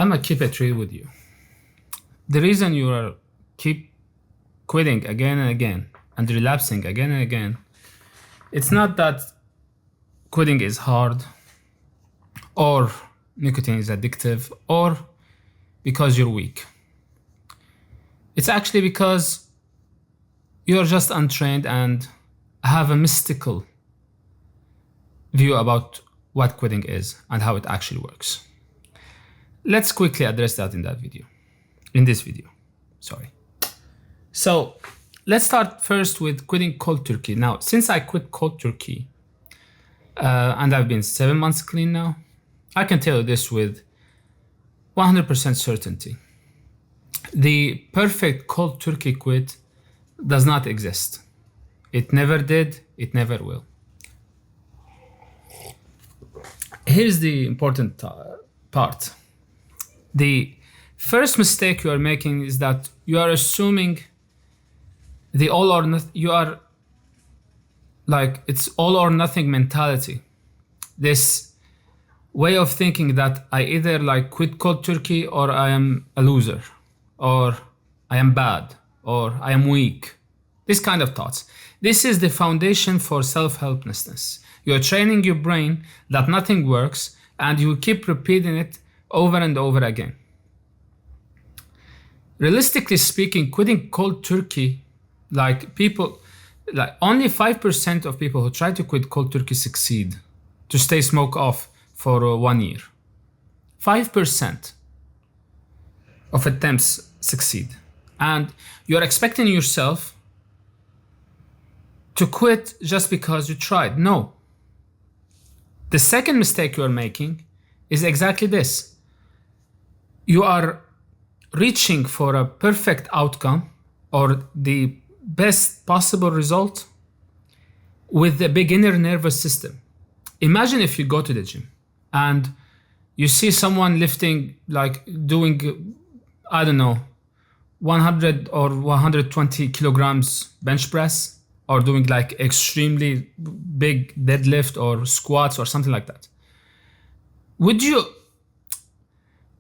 I'm gonna keep it real with you. The reason you are keep quitting again and again and relapsing again and again, it's not that quitting is hard or nicotine is addictive or because you're weak. It's actually because you're just untrained and have a mystical view about what quitting is and how it actually works. Let's quickly address that in this video. So let's start first with quitting cold turkey. Now, since I quit cold turkey and I've been 7 months clean now, I can tell you this with 100% certainty. The perfect cold turkey quit does not exist. It never did, it never will. Here's the important part. The first mistake you are making is that you are assuming the all or nothing, it's all or nothing mentality. This way of thinking that I either quit cold turkey or I am a loser, or I am bad, or I am weak. This kind of thoughts. This is the foundation for self-helplessness. You're training your brain that nothing works and you keep repeating it over and over again. Realistically speaking, quitting cold turkey, only 5% of people who try to quit cold turkey succeed to stay smoke off for 1 year. 5% of attempts succeed. And you're expecting yourself to quit just because you tried. No. The second mistake you are making is exactly this. You are reaching for a perfect outcome or the best possible result with the beginner nervous system. Imagine if you go to the gym and you see someone lifting, doing, 100 or 120 kilograms bench press, or doing extremely big deadlift or squats or something like that.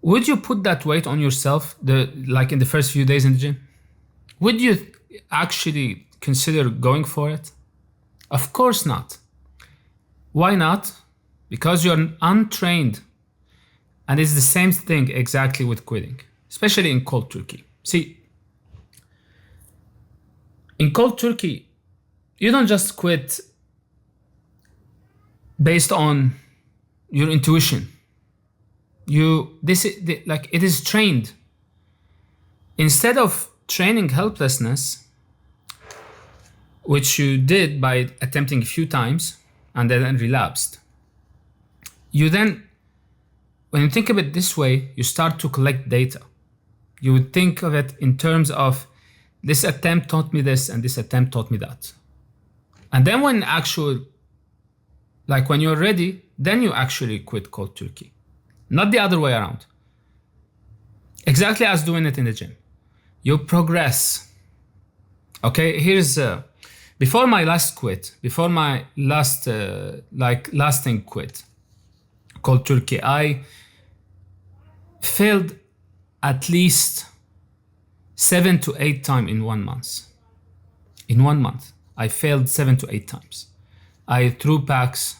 Would you put that weight on yourself in the first few days in the gym? Would you actually consider going for it? Of course not. Why not? Because you're untrained. And it's the same thing exactly with quitting, especially in cold turkey. See, in cold turkey, you don't just quit based on your intuition. It is trained. Instead of training helplessness, which you did by attempting a few times and then relapsed, when you think of it this way, you start to collect data. You would think of it in terms of this attempt taught me this and this attempt taught me that. And then when you're ready, then you actually quit cold turkey. Not the other way around. Exactly as doing it in the gym. You progress. Okay, here's, before my last quit, lasting quit, cold turkey, I failed at least 7 to 8 times in 1 month. In 1 month, I failed 7 to 8 times. I threw packs,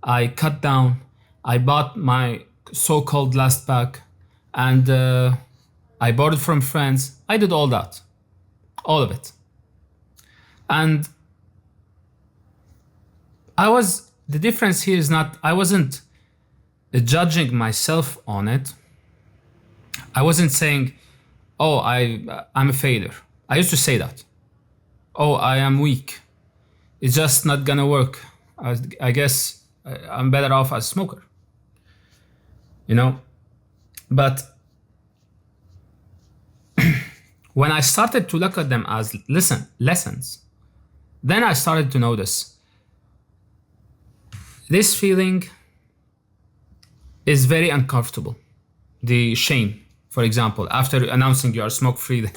I cut down, I bought my so-called last pack, and I borrowed from friends. I did all that, all of it. And the difference here is I wasn't judging myself on it. I wasn't saying, oh, I'm a failure. I used to say that. Oh, I am weak. It's just not gonna work. I guess I'm better off as a smoker. But when I started to look at them as lessons, then I started to notice this feeling is very uncomfortable. The shame, for example, after announcing you are smoke-free,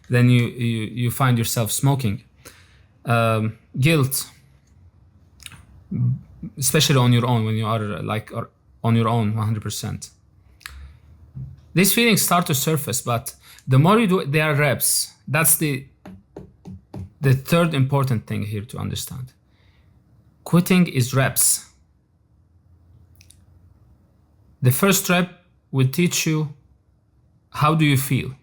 then you find yourself smoking. Guilt, especially on your own, when you are on your own 100%. these feelings start to surface, but the more you do it, they are reps. That's the third important thing here to understand. Quitting is reps. The first rep will teach you how do you feel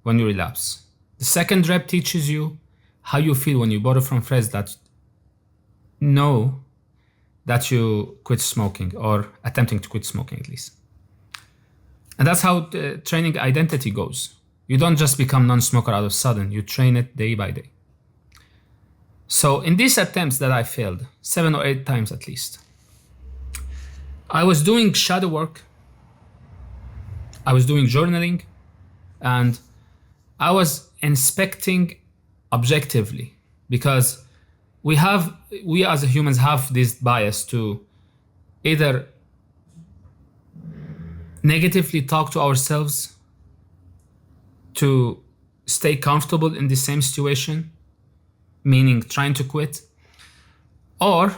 when you relapse. The second rep teaches you how you feel when you borrow from friends that know that you quit smoking, or attempting to quit smoking at least. And that's how training identity goes. You don't just become non-smoker out of a sudden, you train it day by day. So in these attempts that I failed, 7 or 8 times at least, I was doing shadow work, I was doing journaling, and I was inspecting objectively, because we as humans have this bias to either negatively talk to ourselves to stay comfortable in the same situation, meaning trying to quit, or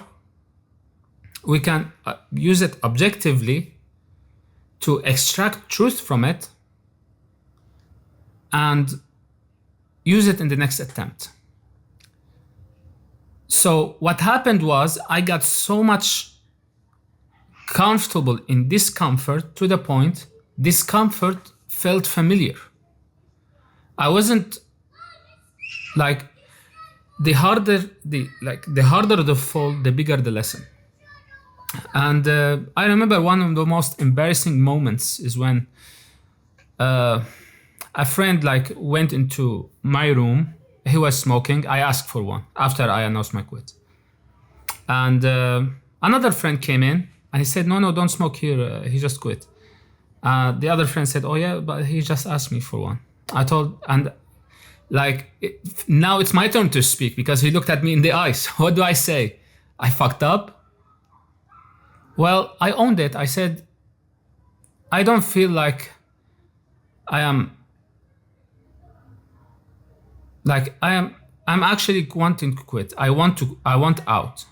we can use it objectively to extract truth from it and use it in the next attempt. So what happened was I got so much comfortable in discomfort to the point discomfort felt familiar. I wasn't like the harder the fall, the bigger the lesson. And I remember one of the most embarrassing moments is when a friend went into my room. He was smoking. I asked for one after I announced my quit. And another friend came in and he said, no, don't smoke here. He just quit. The other friend said, oh yeah, but he just asked me for one. Now it's my turn to speak because he looked at me in the eyes. What do I say? I fucked up? Well, I owned it. I said, I don't feel like I'm actually wanting to quit. I want out.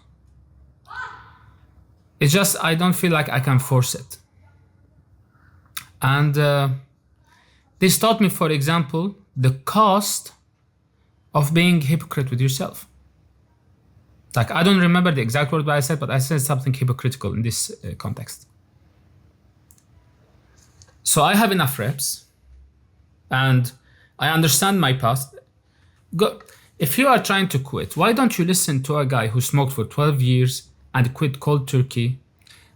It's just, I don't feel like I can force it. And this taught me, for example, the cost of being hypocrite with yourself. I don't remember the exact word that I said, but I said something hypocritical in this context. So I have enough reps and I understand my past. If you are trying to quit, why don't you listen to a guy who smoked for 12 years and quit cold turkey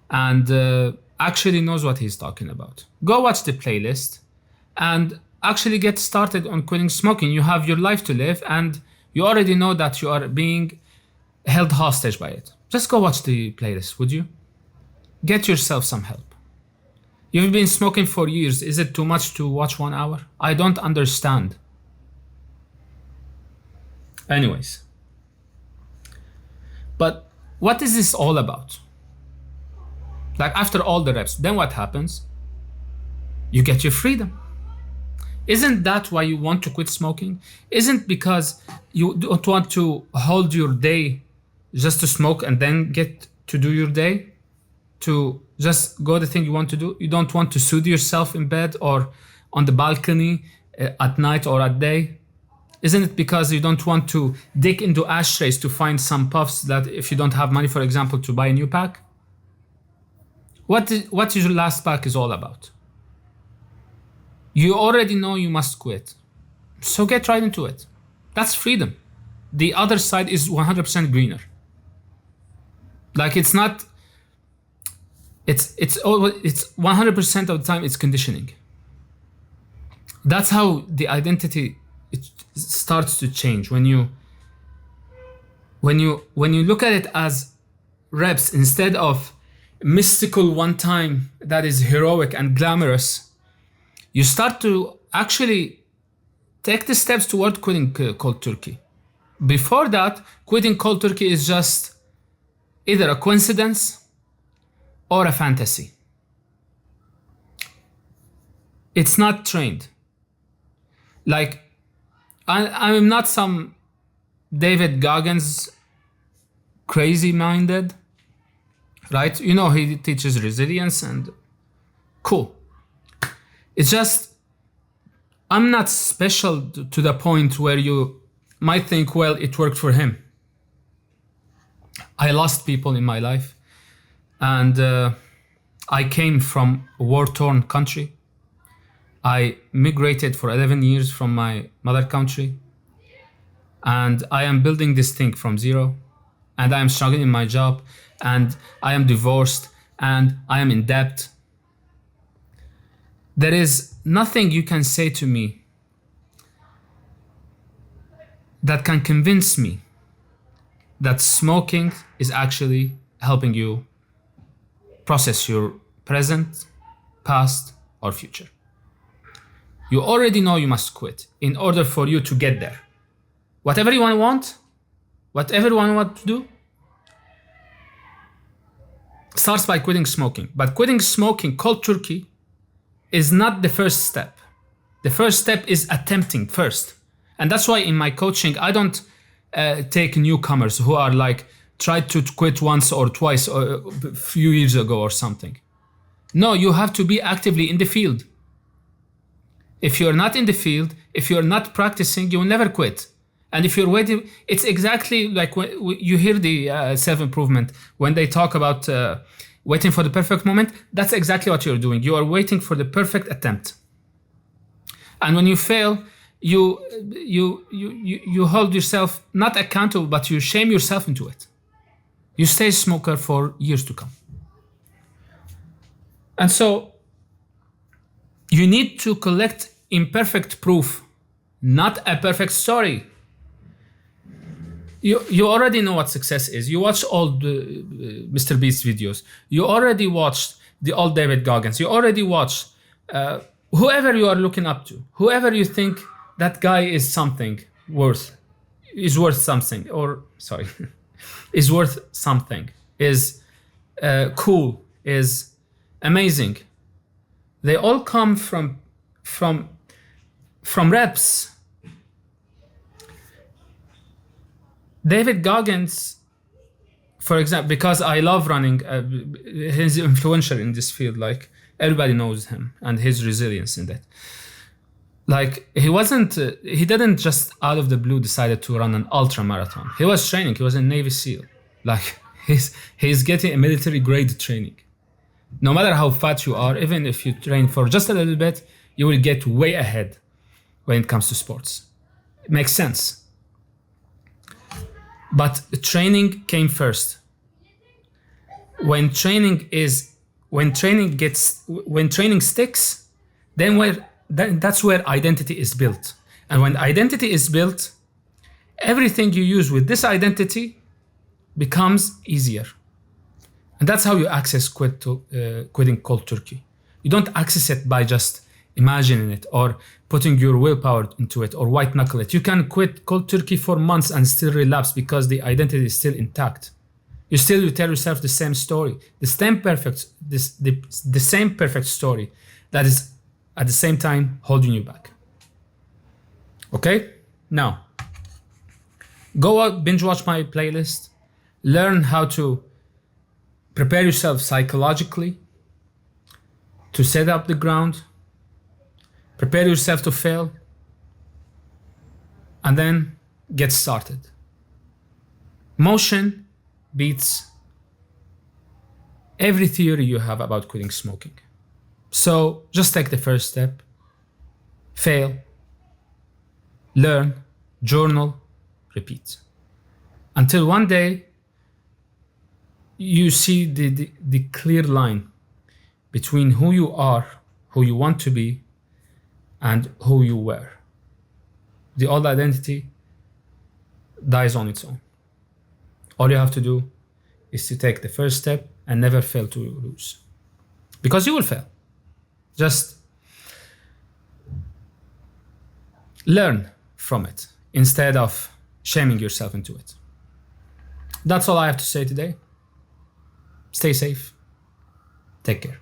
and actually knows what he's talking about? Go watch the playlist and actually get started on quitting smoking. You have your life to live and you already know that you are being held hostage by it. Just go watch the playlist, would you? Get yourself some help. You've been smoking for years. Is it too much to watch 1 hour? I don't understand. Anyways. But what is this all about? After all the reps, then what happens? You get your freedom. Isn't that why you want to quit smoking? Isn't because you don't want to hold your day just to smoke and then get to do your day? To just go the thing you want to do? You don't want to soothe yourself in bed or on the balcony at night or at day? Isn't it because you don't want to dig into ashtrays to find some puffs that if you don't have money, for example, to buy a new pack? What is your last pack is all about? You already know you must quit. So get right into it. That's freedom. The other side is 100% greener. It's not, it's 100% of the time it's conditioning. That's how the identity it starts to change when you look at it as reps instead of mystical one time that is heroic and glamorous. You start to actually take the steps toward quitting cold turkey. Before that, quitting cold turkey is just either a coincidence or a fantasy. It's not trained. I'm not some David Goggins crazy minded, right? He teaches resilience and cool. It's just, I'm not special to the point where you might think, well, it worked for him. I lost people in my life, and I came from a war-torn country. I migrated for 11 years from my mother country, and I am building this thing from zero, and I am struggling in my job, and I am divorced, and I am in debt. There is nothing you can say to me that can convince me that smoking is actually helping you process your present, past, or future. You already know you must quit in order for you to get there. Whatever you want, whatever you want to do, starts by quitting smoking. But quitting smoking cold turkey is not the first step. The first step is attempting first. And that's why in my coaching, I don't take newcomers who are like, tried to quit once or twice or a few years ago or something. No, you have to be actively in the field. If you're not in the field, if you're not practicing, you will never quit. And if you're waiting, it's exactly like when you hear the self-improvement, when they talk about waiting for the perfect moment, that's exactly what you're doing. You are waiting for the perfect attempt. And when you fail, you hold yourself not accountable, but you shame yourself into it. You stay a smoker for years to come. And so you need to collect imperfect proof, not a perfect story. You already know what success is. You watch all the Mr. Beast videos. You already watched the old David Goggins. You already watched whoever you are looking up to, whoever you think that guy is worth something, is worth something, is cool, is amazing. They all come from reps. David Goggins, for example, because I love running, he's influential in this field. Like everybody knows him and his resilience in that. Like he didn't just out of the blue decided to run an ultra marathon. He was training. He was a Navy SEAL. Like he's getting a military grade training. No matter how fat you are, even if you train for just a little bit, you will get way ahead when it comes to sports. It makes sense. But training came first. When training sticks, that's where identity is built. And when identity is built, everything you use with this identity becomes easier. And that's how you access quitting cold turkey. You don't access it by just imagining it or putting your willpower into it or white knuckle it. You can quit cold turkey for months and still relapse because the identity is still intact. You tell yourself the same story, the same perfect story that is at the same time holding you back. Okay? Now, go out, binge watch my playlist, learn how to prepare yourself psychologically to set up the ground, prepare yourself to fail, and then get started. Motion beats every theory you have about quitting smoking. So just take the first step, fail, learn, journal, repeat. Until one day you see the clear line between who you are, who you want to be, and who you were. The old identity dies on its own. All you have to do is to take the first step and never fail to lose. Because you will fail. Just learn from it instead of shaming yourself into it. That's all I have to say today. Stay safe. Take care.